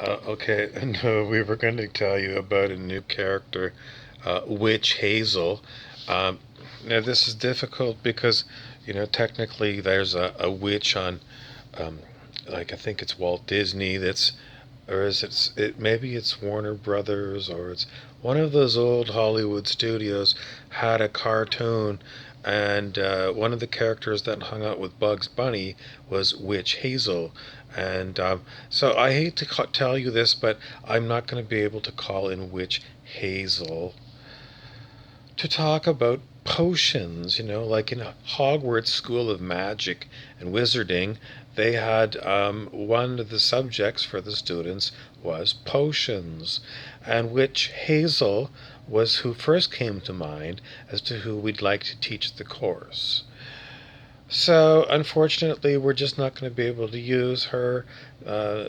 Okay, no, we were going to tell you about a new character, Witch Hazel. Um, Now, this is difficult because, technically there's a witch on, um, like, I think it's Walt Disney that's, or maybe it's Warner Brothers, or it's one of those old Hollywood studios had a cartoon, and one of the characters that hung out with Bugs Bunny was Witch Hazel. And so I hate to tell you this, but I'm not going to be able to call in Witch Hazel to talk about potions, like in Hogwarts School of Magic and Wizarding, they had one of the subjects for the students was potions, and which Hazel was who first came to mind as to who we'd like to teach the course. So, unfortunately, we're just not going to be able to use her.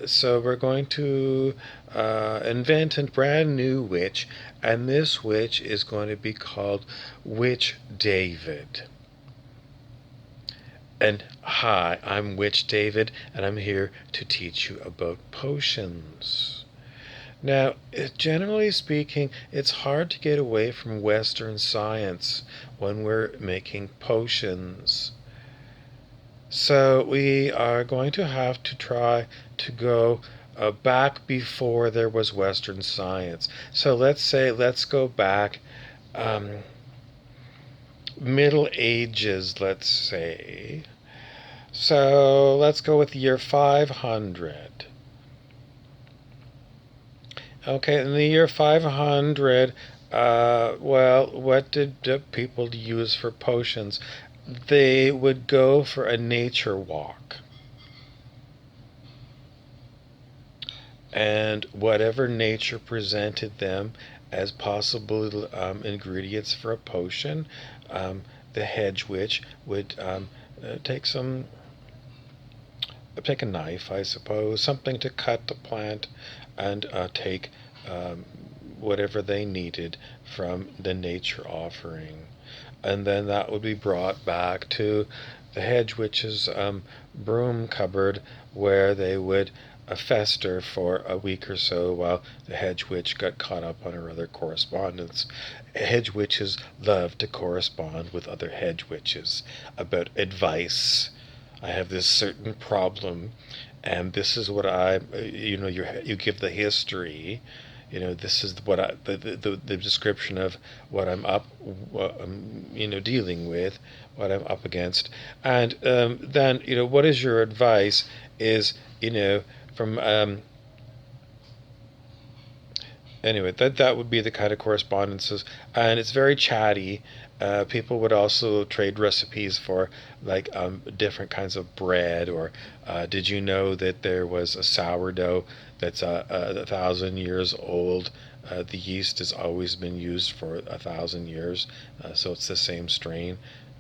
So, we're going to invent a brand new witch, and this witch is going to be called Witch David. And hi, I'm Witch David, and I'm here to teach you about potions. Now, generally speaking, it's hard to get away from Western science when we're making potions. So we are going to have to try to go back before there was Western science. So let's go back um, Middle Ages, let's say. So let's go with the year 500. Okay, in the year 500, well, what did people use for potions? They would go for a nature walk. And whatever nature presented them as possible ingredients for a potion, the hedge witch would take some, take a knife, I suppose, something to cut the plant, and take um, whatever they needed from the nature offering. And then that would be brought back to the hedge witch's broom cupboard, where they would fester for a week or so while the hedge witch got caught up on her other correspondence. Hedge witches love to correspond with other hedge witches about advice. I have this certain problem, and this is what you give the history. This is what the description of what I'm dealing with, what I'm up against. And then, what is your advice is, from anyway, that would be the kind of correspondences, and it's very chatty. People would also trade recipes for, like, different kinds of bread, or did you know that there was a sourdough that's 1,000 years old? The yeast has always been used for 1,000 years, so it's the same strain.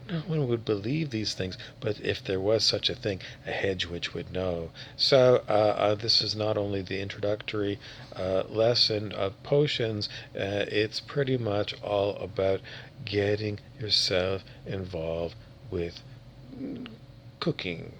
No one would believe these things, but if there was such a thing, a hedge witch would know. So this is not only the introductory lesson of potions, it's pretty much all about getting yourself involved with cooking.